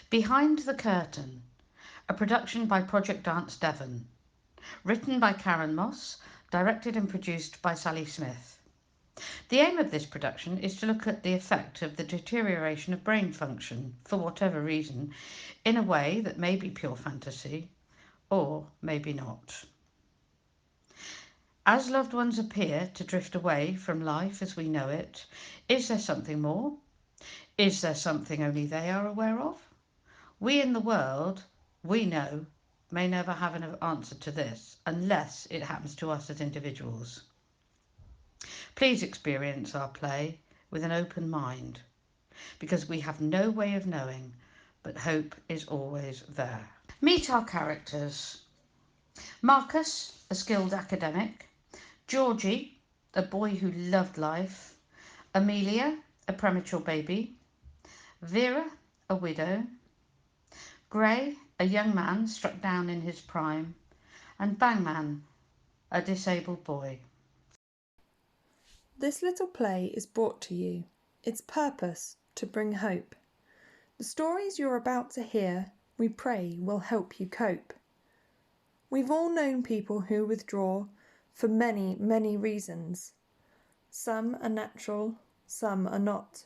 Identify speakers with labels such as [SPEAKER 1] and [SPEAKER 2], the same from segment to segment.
[SPEAKER 1] Behind the Curtain, a production by Project Dance Devon, written by Karen Moss, directed and produced by Sally Smith. The aim of this production is to look at the effect of the deterioration of brain function, for whatever reason, in a way that may be pure fantasy, or maybe not. As loved ones appear to drift away from life as we know it, is there something more? Is there something only they are aware of? We in the world, we know, may never have an answer to this unless it happens to us as individuals. Please experience our play with an open mind, because we have no way of knowing, but hope is always there. Meet our characters. Marcus, a skilled academic. Georgie, a boy who loved life. Amelia, a premature baby. Vera, a widow. Gray, a young man struck down in his prime. And Bangman, a disabled boy.
[SPEAKER 2] This little play is brought to you. Its purpose to bring hope. The stories you're about to hear, we pray, will help you cope. We've all known people who withdraw for many, many reasons. Some are natural, some are not.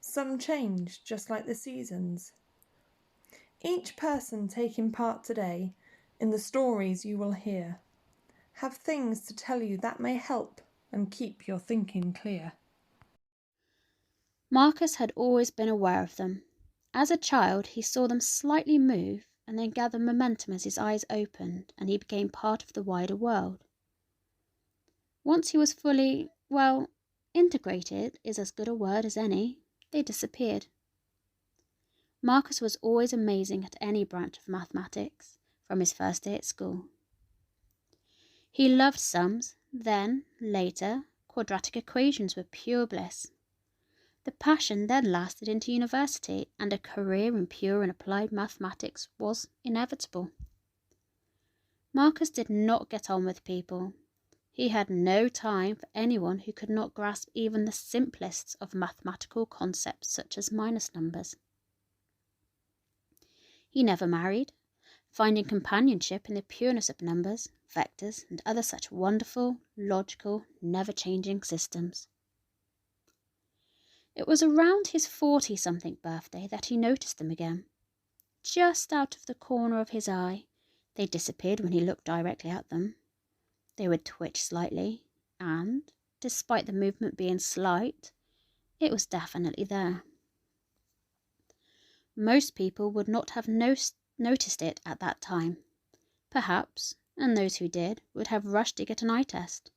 [SPEAKER 2] Some change just like the seasons. Each person taking part today in the stories you will hear have things to tell you that may help and keep your thinking clear.
[SPEAKER 3] Marcus had always been aware of them. As a child, he saw them slightly move and then gather momentum as his eyes opened and he became part of the wider world. Once he was fully, integrated is as good a word as any, they disappeared. Marcus was always amazing at any branch of mathematics from his first day at school. He loved sums, then, later, quadratic equations were pure bliss. The passion then lasted into university, and a career in pure and applied mathematics was inevitable. Marcus did not get on with people. He had no time for anyone who could not grasp even the simplest of mathematical concepts such as minus numbers. He never married, finding companionship in the pureness of numbers, vectors, and other such wonderful, logical, never-changing systems. It was around his 40-something birthday that he noticed them again. Just out of the corner of his eye, they disappeared when he looked directly at them. They would twitch slightly, and, despite the movement being slight, it was definitely there. Most people would not have noticed it at that time. Perhaps, and those who did, would have rushed to get an eye test.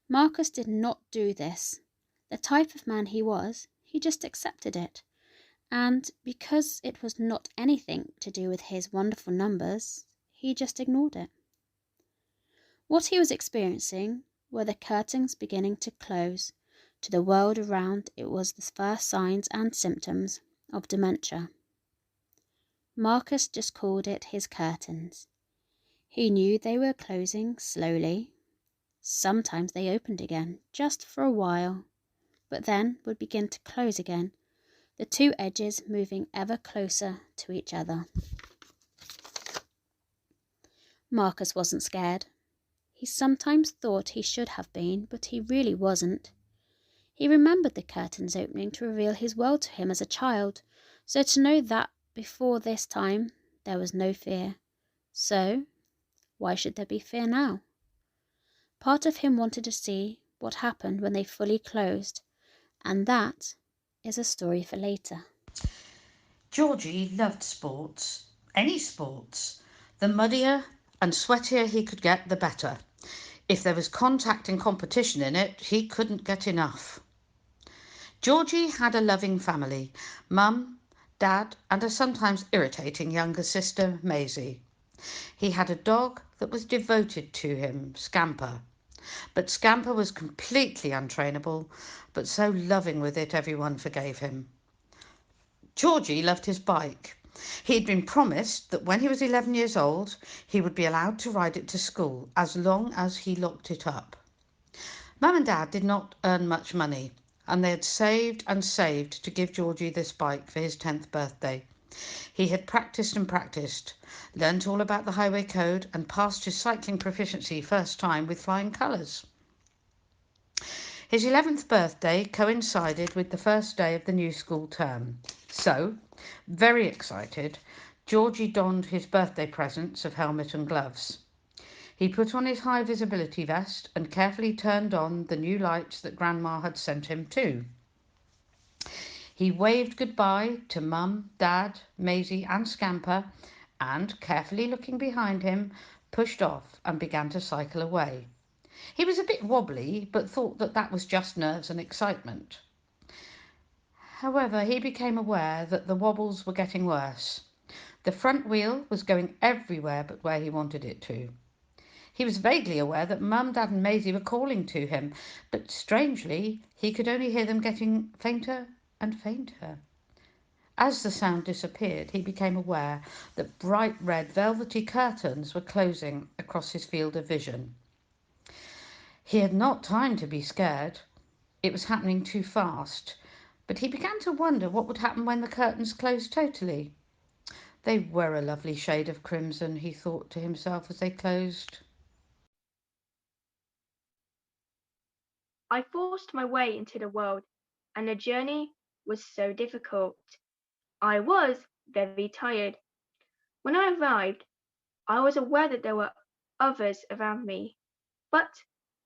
[SPEAKER 3] Marcus did not do this. The type of man he was, he just accepted it. And because it was not anything to do with his wonderful numbers, he just ignored it. What he was experiencing were the curtains beginning to close. To the world around, it was the first signs and symptoms of dementia. Marcus just called it his curtains. He knew they were closing slowly. Sometimes they opened again, just for a while, but then would begin to close again, the two edges moving ever closer to each other. Marcus wasn't scared. He sometimes thought he should have been, but he really wasn't. He remembered the curtains opening to reveal his world to him as a child, so to know that before this time there was no fear. So, why should there be fear now? Part of him wanted to see what happened when they fully closed, and that is a story for later.
[SPEAKER 1] Georgie loved sports, any sports. The muddier and sweatier he could get, the better. If there was contact and competition in it, he couldn't get enough. Georgie had a loving family, mum, dad, and a sometimes irritating younger sister, Maisie. He had a dog that was devoted to him, Scamper. But Scamper was completely untrainable, but so loving with it everyone forgave him. Georgie loved his bike. He had been promised that when he was 11 years old, he would be allowed to ride it to school as long as he locked it up. Mum and Dad did not earn much money, and they had saved and saved to give Georgie this bike for his 10th birthday. He had practised and practised, learnt all about the highway code, and passed his cycling proficiency first time with flying colours. His 11th birthday coincided with the first day of the new school term. So, very excited, Georgie donned his birthday presents of helmet and gloves. He put on his high visibility vest and carefully turned on the new lights that Grandma had sent him too. He waved goodbye to Mum, Dad, Maisie, and Scamper, and, carefully looking behind him, pushed off and began to cycle away. He was a bit wobbly, but thought that that was just nerves and excitement. However, he became aware that the wobbles were getting worse. The front wheel was going everywhere but where he wanted it to. He was vaguely aware that Mum, Dad, and Maisie were calling to him, but strangely he could only hear them getting fainter and fainter. As the sound disappeared, he became aware that bright red velvety curtains were closing across his field of vision. He had not time to be scared. It was happening too fast. But he began to wonder what would happen when the curtains closed totally. They were a lovely shade of crimson, he thought to himself as they closed.
[SPEAKER 4] I forced my way into the world, and the journey was so difficult. I was very tired. When I arrived, I was aware that there were others around me, but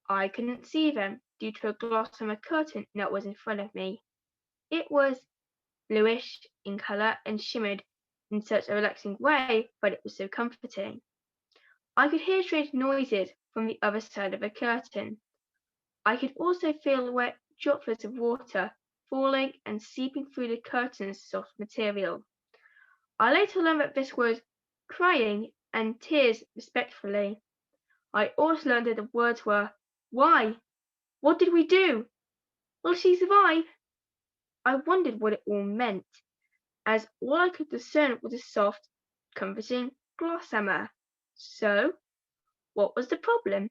[SPEAKER 4] I couldn't see them due to a glass on a curtain that was in front of me. It was bluish in colour and shimmered in such a relaxing way, but it was so comforting. I could hear strange noises from the other side of the curtain. I could also feel wet droplets of water falling and seeping through the curtain's soft material. I later learned that this was crying and tears respectfully. I also learned that the words were, "Why? What did we do? Will she survive?" I wondered what it all meant, as all I could discern was a soft, comforting glass hammer. So, what was the problem?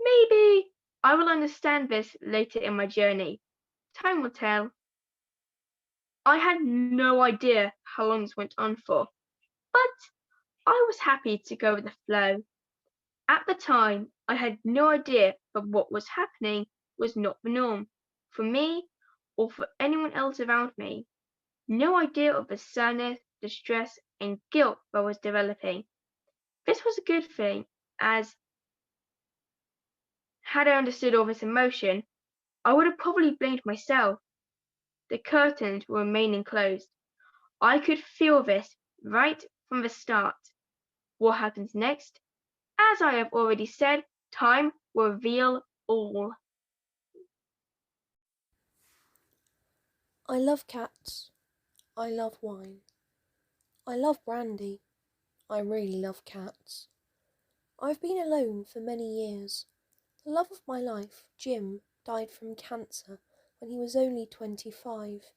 [SPEAKER 4] Maybe I will understand this later in my journey. Time will tell. I had no idea how long this went on for, but I was happy to go with the flow. At the time, I had no idea that what was happening was not the norm for me or for anyone else around me. No idea of the sadness, distress, and guilt that was developing. This was a good thing, as had I understood all this emotion, I would have probably blamed myself. The curtains were remaining closed. I could feel this right from the start. What happens next? As I have already said, time will reveal all.
[SPEAKER 2] I love cats. I love wine. I love brandy. I really love cats. I've been alone for many years. The love of my life, Jim, died from cancer when he was only 25.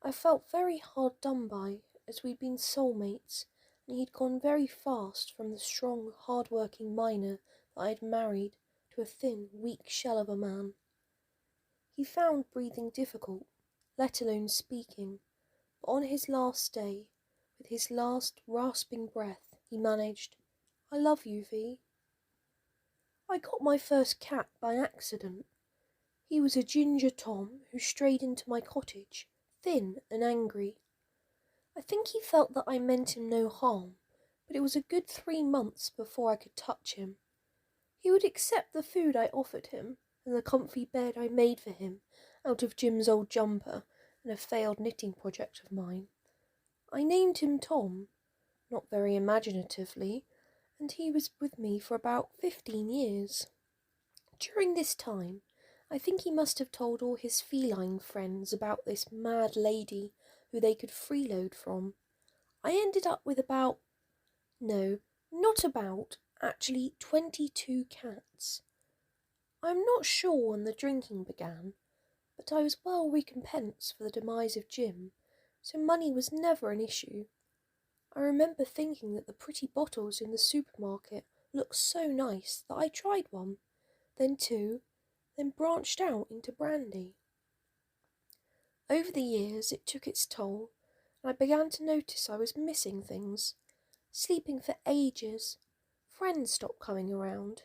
[SPEAKER 2] I felt very hard done by, as we'd been soulmates, and he'd gone very fast from the strong, hard-working miner that I'd married to a thin, weak shell of a man. He found breathing difficult, let alone speaking, but on his last day, with his last rasping breath, he managed, "I love you, V." I got my first cat by accident. He was a ginger Tom who strayed into my cottage, thin and angry. I think he felt that I meant him no harm, but it was a good 3 months before I could touch him. He would accept the food I offered him, and the comfy bed I made for him out of Jim's old jumper and a failed knitting project of mine. I named him Tom, not very imaginatively, and he was with me for about 15 years. During this time, I think he must have told all his feline friends about this mad lady who they could freeload from. I ended up with no, not actually 22 cats. I'm not sure when the drinking began, but I was well recompensed for the demise of Jim, so money was never an issue. I remember thinking that the pretty bottles in the supermarket looked so nice that I tried one, then two, then branched out into brandy. Over the years it took its toll,
[SPEAKER 5] and I began to notice I was missing things, sleeping for ages. Friends stopped coming around.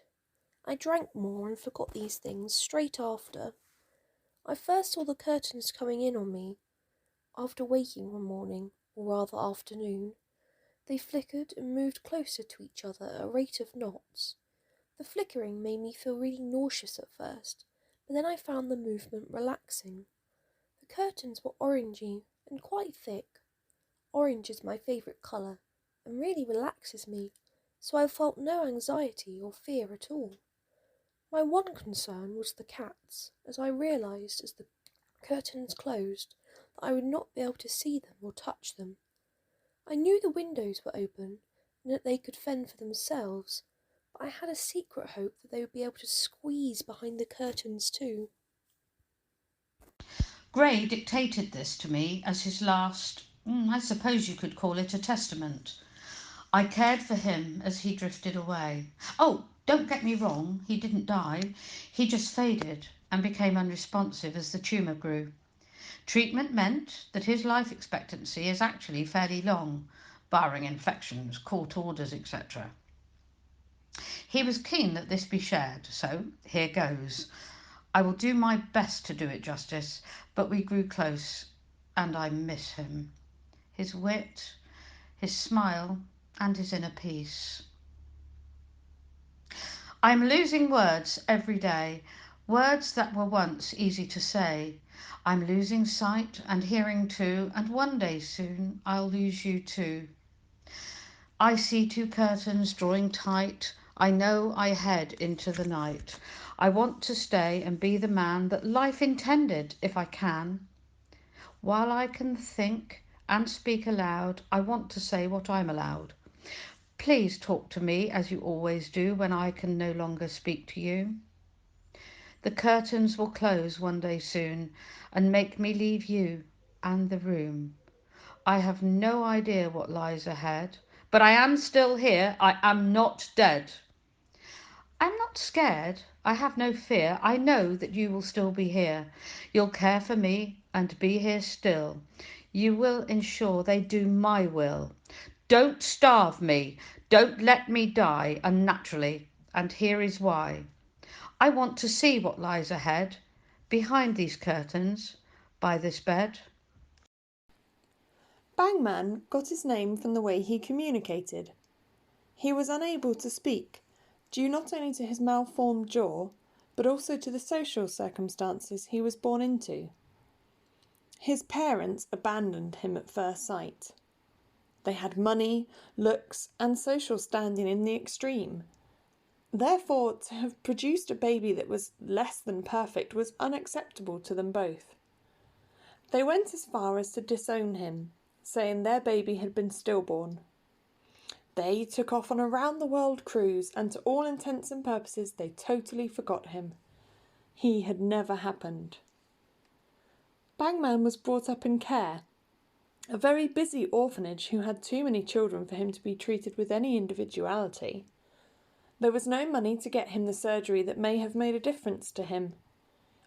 [SPEAKER 5] I drank more and forgot these things straight after. I first saw the curtains coming in on me after waking one morning, or rather afternoon. They flickered and moved closer to each other at a rate of knots. The flickering made me feel really nauseous at first, but then I found the movement relaxing. The curtains were orangey and quite thick. Orange is my favourite colour and really relaxes me, so I felt no anxiety or fear at all. My one concern was the cats, as I realised as the curtains closed that I would not be able to see them or touch them. I knew the windows were open and that they could fend for themselves, but I had a secret hope that they would be able to squeeze behind the curtains too.
[SPEAKER 1] Gray dictated this to me as his last, I suppose you could call it a testament. I cared for him as he drifted away. Oh, don't get me wrong, he didn't die. He just faded and became unresponsive as the tumour grew. Treatment meant that his life expectancy is actually fairly long, barring infections, court orders, etc. He was keen that this be shared, so here goes. I will do my best to do it justice, but we grew close, and I miss him. His wit, his smile, and his inner peace. I'm losing words every day, words that were once easy to say. I'm losing sight and hearing too, and one day soon I'll lose you too. I see two curtains drawing tight. I know I head into the night. I want to stay and be the man that life intended if I can. While I can think and speak aloud, I want to say what I'm allowed. Please talk to me as you always do when I can no longer speak to you. The curtains will close one day soon and make me leave you and the room. I have no idea what lies ahead, but I am still here. I am not dead. I'm not scared. I have no fear. I know that you will still be here. You'll care for me and be here still. You will ensure they do my will. Don't starve me. Don't let me die unnaturally. And here is why. I want to see what lies ahead, behind these curtains, by this bed.
[SPEAKER 2] Bangman got his name from the way he communicated. He was unable to speak, due not only to his malformed jaw, but also to the social circumstances he was born into. His parents abandoned him at first sight. They had money, looks, and social standing in the extreme. Therefore, to have produced a baby that was less than perfect was unacceptable to them both. They went as far as to disown him, saying their baby had been stillborn. They took off on a round-the-world cruise, and to all intents and purposes they totally forgot him. He had never happened. Bangman was brought up in care, a very busy orphanage who had too many children for him to be treated with any individuality. There was no money to get him the surgery that may have made a difference to him.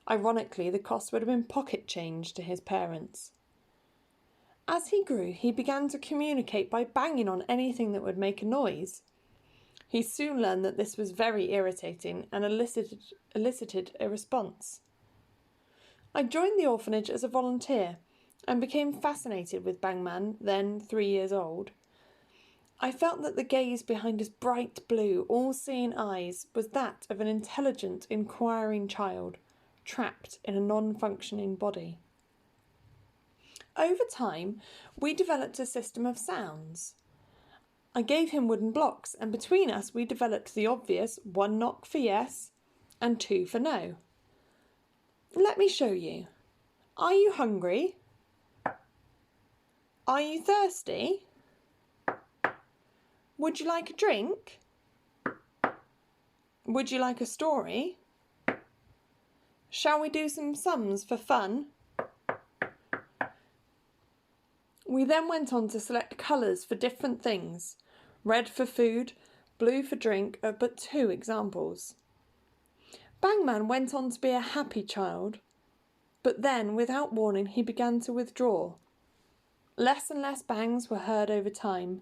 [SPEAKER 2] Ironically, the cost would have been pocket change to his parents. As he grew, he began to communicate by banging on anything that would make a noise. He soon learned that this was very irritating and elicited a response. I joined the orphanage as a volunteer and became fascinated with Bangman, then 3 years old. I felt that the gaze behind his bright blue, all-seeing eyes was that of an intelligent, inquiring child, trapped in a non-functioning body. Over time, we developed a system of sounds. I gave him wooden blocks, and between us we developed the obvious 1 knock for yes and 2 for no. Let me show you. Are you hungry? Are you thirsty? Would you like a drink? Would you like a story? Shall we do some sums for fun? We then went on to select colours for different things. Red for food, blue for drink are but 2 examples. Bangman went on to be a happy child, but then, without warning, he began to withdraw. Less and less bangs were heard over time.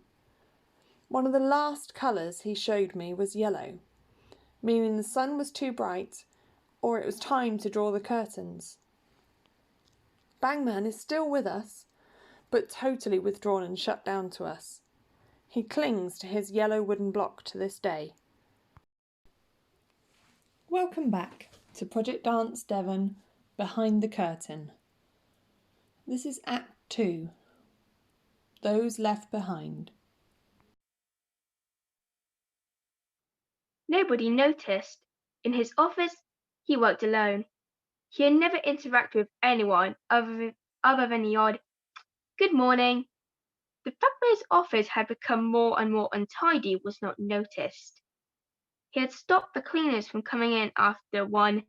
[SPEAKER 2] One of the last colours he showed me was yellow, meaning the sun was too bright or it was time to draw the curtains. Bangman is still with us, but totally withdrawn and shut down to us. He clings to his yellow wooden block to this day. Welcome back to Project Dance Devon, Behind the Curtain. This is Act 2, Those Left Behind.
[SPEAKER 4] Nobody noticed. In his office, he worked alone. He had never interacted with anyone other than the odd "Good morning." The fact that his office had become more and more untidy was not noticed. He had stopped the cleaners from coming in after one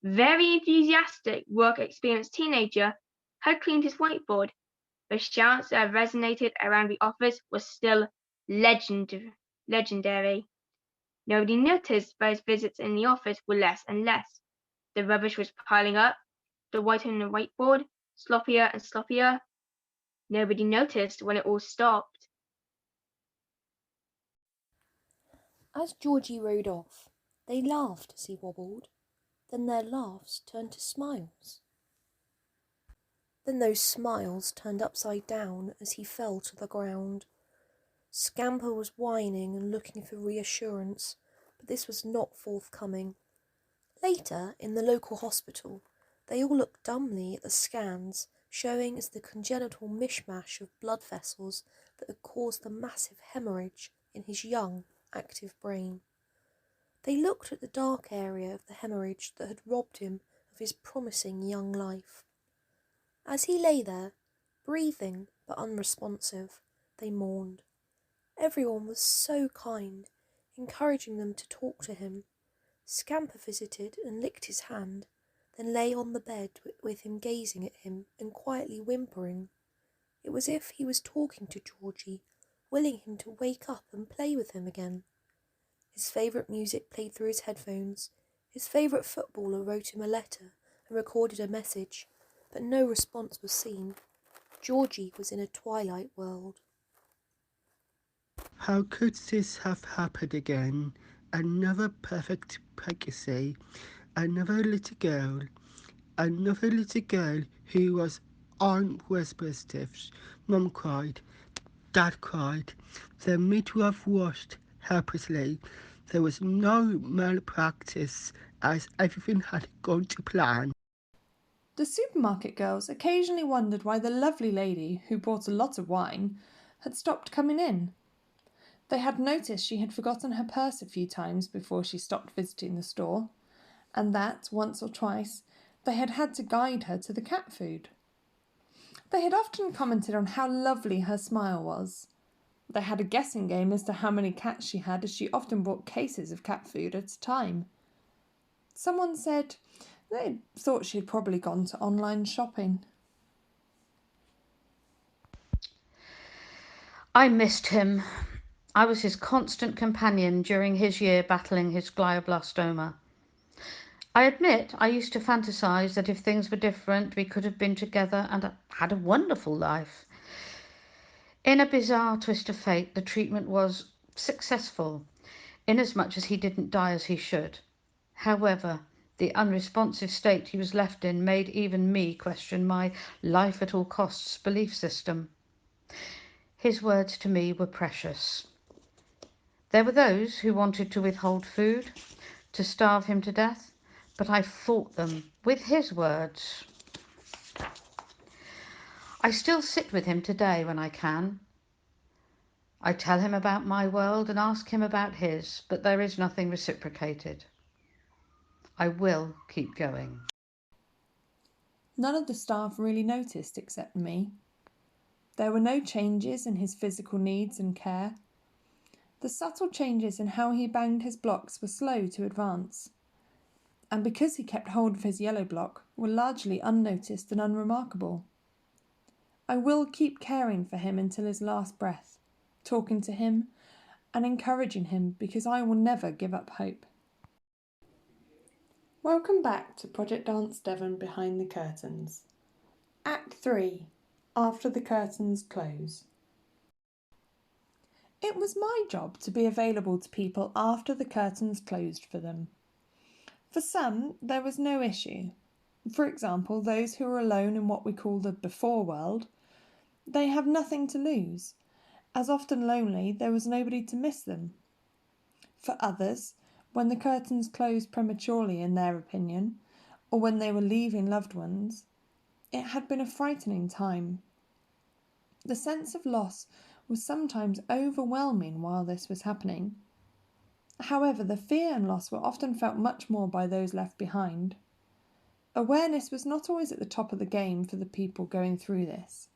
[SPEAKER 4] very enthusiastic, work-experienced teenager had cleaned his whiteboard. The shouts that resonated around the office were still legendary. Nobody noticed that his visits in the office were less and less. The rubbish was piling up, the white on the whiteboard sloppier and sloppier. Nobody noticed when it all stopped.
[SPEAKER 5] As Georgie rode off, they laughed as he wobbled. Then their laughs turned to smiles. Then those smiles turned upside down as he fell to the ground. Scamper was whining and looking for reassurance, but this was not forthcoming. Later, in the local hospital, they all looked dumbly at the scans showing as the congenital mishmash of blood vessels that had caused the massive hemorrhage in his young, active brain. They looked at the dark area of the hemorrhage that had robbed him of his promising young life. As he lay there, breathing but unresponsive, they mourned. Everyone was so kind, encouraging them to talk to him. Scamper visited and licked his hand, then lay on the bed with him gazing at him and quietly whimpering. It was as if he was talking to Georgie, willing him to wake up and play with him again. His favourite music played through his headphones. His favourite footballer wrote him a letter and recorded a message, but no response was seen. Georgie was in a twilight world.
[SPEAKER 6] How could this have happened again? Another perfect pregnancy, another little girl who was unresponsive. Mum cried, Dad cried. The midwife watched helplessly. There was no malpractice as everything had gone to plan.
[SPEAKER 2] The supermarket girls occasionally wondered why the lovely lady, who brought a lot of wine, had stopped coming in. They had noticed she had forgotten her purse a few times before she stopped visiting the store, and that, once or twice, they had had to guide her to the cat food. They had often commented on how lovely her smile was. They had a guessing game as to how many cats she had, as she often bought cases of cat food at a time. Someone said they thought she had probably gone to online shopping.
[SPEAKER 1] I missed him. I was his constant companion during his year battling his glioblastoma. I admit I used to fantasize that if things were different, we could have been together and had a wonderful life. In a bizarre twist of fate, the treatment was successful, inasmuch as he didn't die as he should. However, the unresponsive state he was left in made even me question my life at all costs belief system. His words to me were precious. There were those who wanted to withhold food, to starve him to death, but I fought them with his words. I still sit with him today when I can. I tell him about my world and ask him about his, but there is nothing reciprocated. I will keep going.
[SPEAKER 2] None of the staff really noticed except me. There were no changes in his physical needs and care. The subtle changes in how he banged his blocks were slow to advance, and because he kept hold of his yellow block, were largely unnoticed and unremarkable. I will keep caring for him until his last breath, talking to him and encouraging him because I will never give up hope. Welcome back to Project Dance Devon Behind the Curtains. Act 3, after the curtains close. It was my job to be available to people after the curtains closed for them. For some, there was no issue. For example, those who are alone in what we call the before world, they have nothing to lose. As often lonely, there was nobody to miss them. For others, when the curtains closed prematurely in their opinion, or when they were leaving loved ones, it had been a frightening time. The sense of loss was sometimes overwhelming while this was happening. However, the fear and loss were often felt much more by those left behind. Awareness was not always at the top of the game for the people going through this.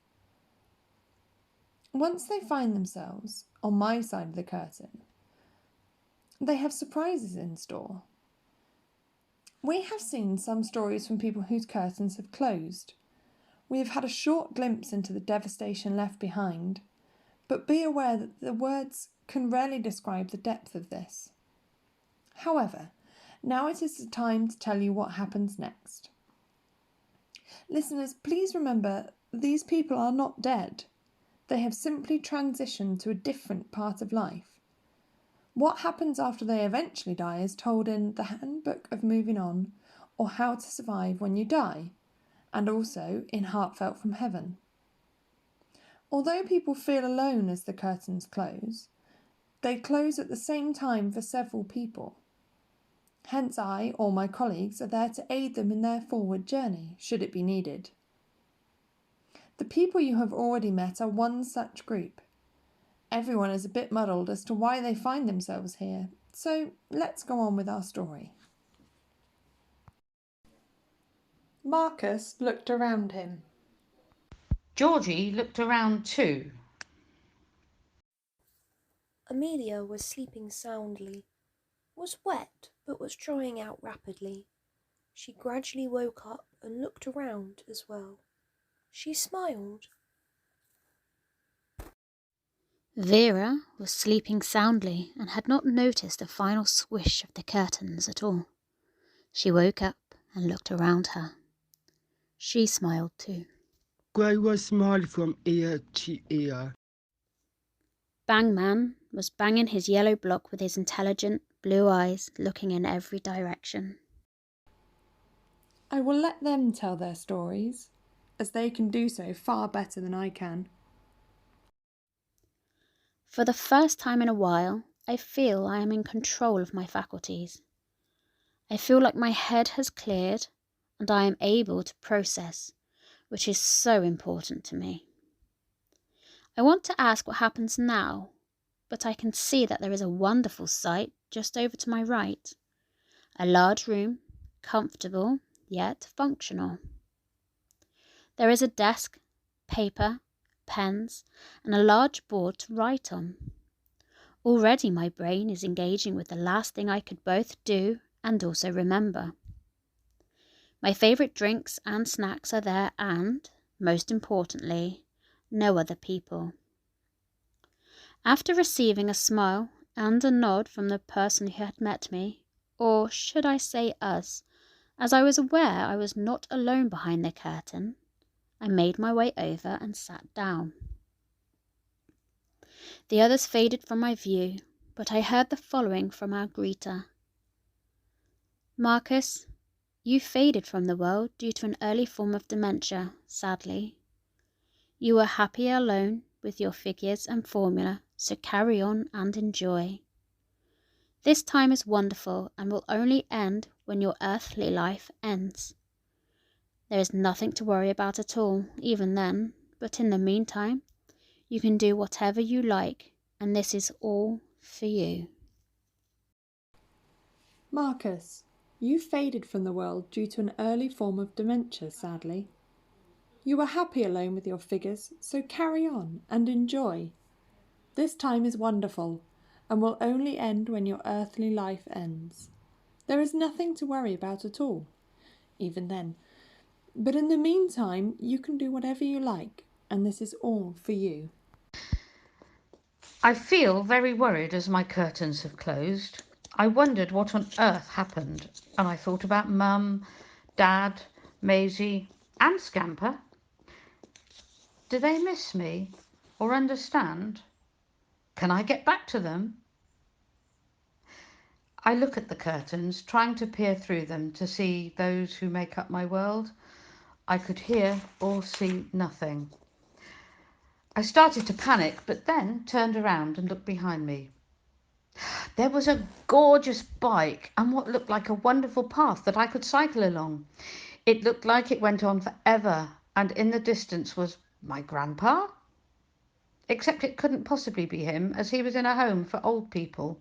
[SPEAKER 2] Once they find themselves on my side of the curtain, they have surprises in store. We have seen some stories from people whose curtains have closed. We have had a short glimpse into the devastation left behind, but be aware that the words can rarely describe the depth of this. However, now it is the time to tell you what happens next. Listeners, please remember these people are not dead. They have simply transitioned to a different part of life. What happens after they eventually die is told in The Handbook of Moving On or How to Survive When You Die, and also in Heartfelt from Heaven. Although people feel alone as the curtains close, they close at the same time for several people. Hence I or my colleagues are there to aid them in their forward journey, should it be needed. The people you have already met are one such group. Everyone is a bit muddled as to why they find themselves here, so let's go on with our story. Marcus looked around him.
[SPEAKER 1] Georgie looked around too.
[SPEAKER 5] Amelia was sleeping soundly, was wet but was drying out rapidly. She gradually woke up and looked around as well. She smiled.
[SPEAKER 3] Vera was sleeping soundly and had not noticed the final swish of the curtains at all. She woke up and looked around her. She smiled too.
[SPEAKER 6] Grey was smiling from ear to ear.
[SPEAKER 3] Bangman was banging his yellow block with his intelligent blue eyes, looking in every direction.
[SPEAKER 2] I will let them tell their stories, as they can do so far better than I can.
[SPEAKER 3] For the first time in a while, I feel I am in control of my faculties. I feel like my head has cleared and I am able to process, which is so important to me. I want to ask what happens now, but I can see that there is a wonderful sight just over to my right. A large room, comfortable yet functional. There is a desk, paper, pens, and a large board to write on. Already my brain is engaging with the last thing I could both do and also remember. My favourite drinks and snacks are there and, most importantly, no other people. After receiving a smile and a nod from the person who had met me, or should I say us, as I was aware I was not alone behind the curtain, I made my way over and sat down. The others faded from my view, but I heard the following from our greeter. Marcus, you faded from the world due to an early form of dementia, sadly. You were happier alone with your figures and formula, so carry on and enjoy. This time is wonderful and will only end when your earthly life ends. There is nothing to worry about at all, even then, but in the meantime, you can do whatever you like, and this is all for you.
[SPEAKER 2] Marcus, you faded from the world due to an early form of dementia, sadly. You were happy alone with your figures, so carry on and enjoy. This time is wonderful and will only end when your earthly life ends. There is nothing to worry about at all, even then. But in the meantime, you can do whatever you like, and this is all for you.
[SPEAKER 1] I feel very worried as my curtains have closed. I wondered what on earth happened, and I thought about Mum, Dad, Maisie, and Scamper. Do they miss me or understand? Can I get back to them? I look at the curtains, trying to peer through them to see those who make up my world. I could hear or see nothing. I started to panic, but then turned around and looked behind me. There was a gorgeous bike and what looked like a wonderful path that I could cycle along. It looked like it went on forever, and in the distance was my grandpa. Except it couldn't possibly be him, as he was in a home for old people.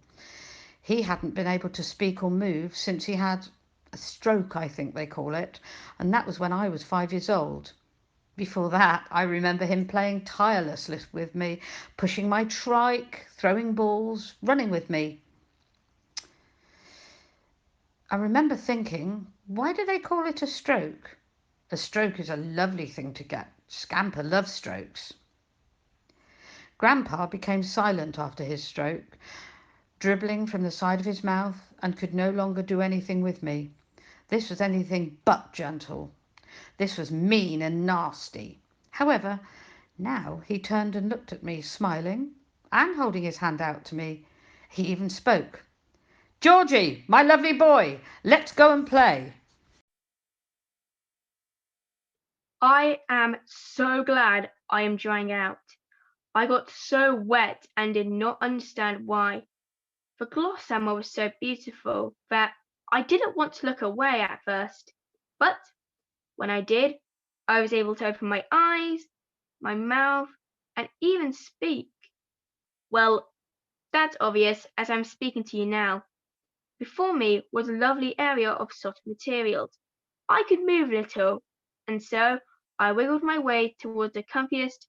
[SPEAKER 1] He hadn't been able to speak or move since he had a stroke, I think they call it, and that was when I was 5 years old. Before that, I remember him playing tirelessly with me, pushing my trike, throwing balls, running with me. I remember thinking, why do they call it a stroke? A stroke is a lovely thing to get. Scamper loves strokes. Grandpa became silent after his stroke, dribbling from the side of his mouth, and could no longer do anything with me. This was anything but gentle. This was mean and nasty. However, now he turned and looked at me, smiling and holding his hand out to me. He even spoke. Georgie, my lovely boy, let's go and play.
[SPEAKER 4] I am so glad I am drying out. I got so wet and did not understand why. The gloss summer was so beautiful that I didn't want to look away at first. But when I did, I was able to open my eyes, my mouth, and even speak. Well, that's obvious as I'm speaking to you now. Before me was a lovely area of soft materials. I could move a little, and so I wiggled my way towards the comfiest,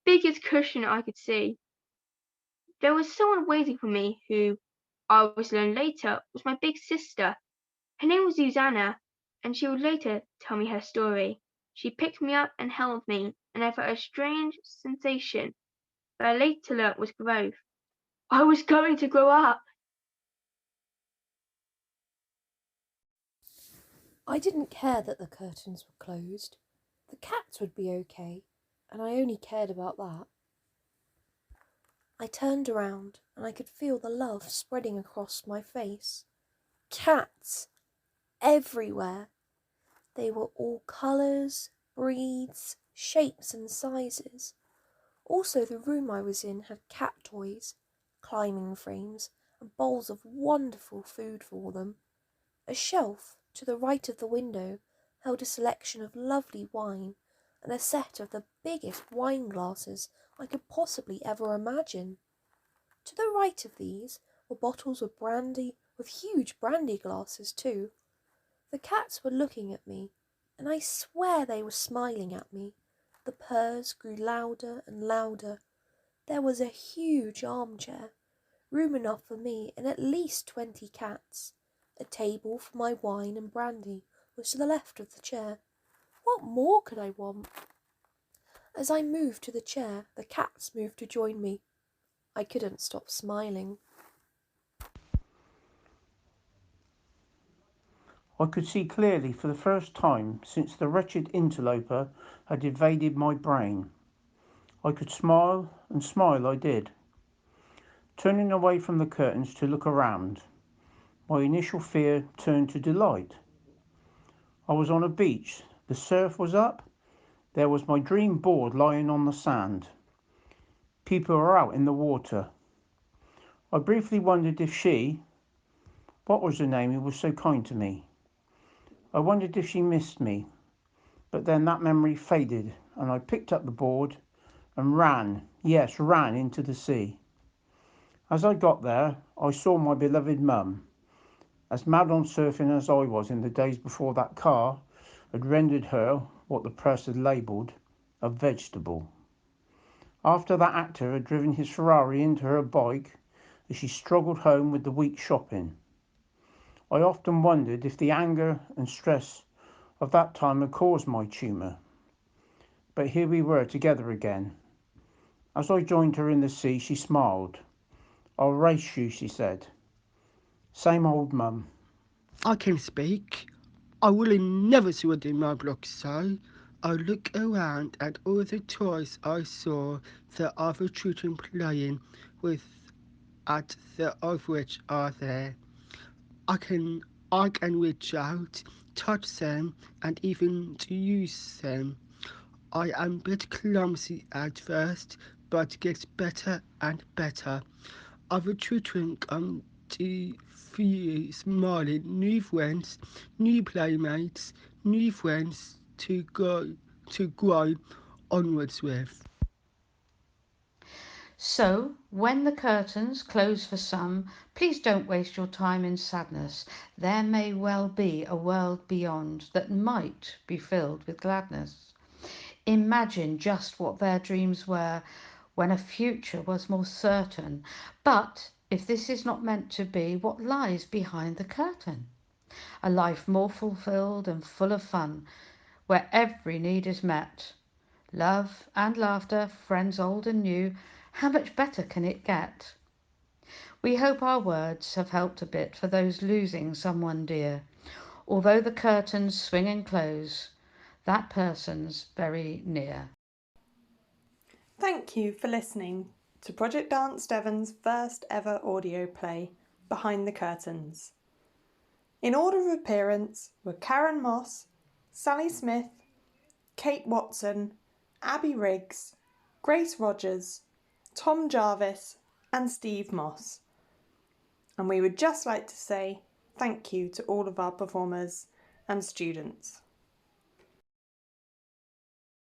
[SPEAKER 4] biggest cushion I could see. There was someone waiting for me who, I was to learn later, was my big sister. Her name was Susanna, and she would later tell me her story. She picked me up and held me, and I felt a strange sensation that I later learnt was growth. I was going to grow up.
[SPEAKER 5] I didn't care that the curtains were closed. The cats would be okay, and I only cared about that. I turned around and I could feel the love spreading across my face. Cats everywhere. They were all colours, breeds, shapes, and sizes. Also, the room I was in had cat toys, climbing frames, and bowls of wonderful food for them. A shelf to the right of the window held a selection of lovely wine and a set of the biggest wine glasses I could possibly ever imagine. To the right of these were bottles of brandy with huge brandy glasses too. The cats were looking at me, and I swear they were smiling at me. The purrs grew louder and louder. There was a huge armchair, room enough for me and at least 20 cats. A table for my wine and brandy was to the left of the chair. What more could I want? As I moved to the chair, the cats moved to join me. I couldn't stop smiling.
[SPEAKER 7] I could see clearly for the first time since the wretched interloper had invaded my brain. I could smile, and smile I did, turning away from the curtains to look around. My initial fear turned to delight. I was on a beach, the surf was up, there was my dream board lying on the sand. People were out in the water. I briefly wondered if she, what was her name who was so kind to me? I wondered if she missed me, but then that memory faded and I picked up the board and ran, yes, ran into the sea. As I got there, I saw my beloved mum. As mad on surfing as I was in the days before that car had rendered her what the press had labelled a vegetable. After that actor had driven his Ferrari into her bike as she struggled home with the week's shopping. I often wondered if the anger and stress of that time had caused my tumour. But here we were together again. As I joined her in the sea, she smiled. I'll race you, she said. Same old mum.
[SPEAKER 6] I can speak. I will never do my block so. I look around at all the toys I saw the other children playing with at the of which are there. I can I can reach out, touch them, and even to use them. I am a bit clumsy at first, but gets better and better. Other children come to feel smiling, new friends, new playmates, new friends to grow onwards with.
[SPEAKER 1] So, when the curtains close for some, please don't waste your time in sadness. There may well be a world beyond that might be filled with gladness. Imagine just what their dreams were when a future was more certain. But if this is not meant to be, what lies behind the curtain? A life more fulfilled and full of fun, where every need is met. Love and laughter, friends old and new. How much better can it get? We hope our words have helped a bit for those losing someone dear. Although the curtains swing and close, that person's very near.
[SPEAKER 2] Thank you for listening to Project Dance Devon's first ever audio play, Behind the Curtains. In order of appearance were Karen Moss, Sally Smith, Kate Watson, Abby Riggs, Grace Rogers, Tom Jarvis, and Steve Moss. And we would just like to say thank you to all of our performers and students.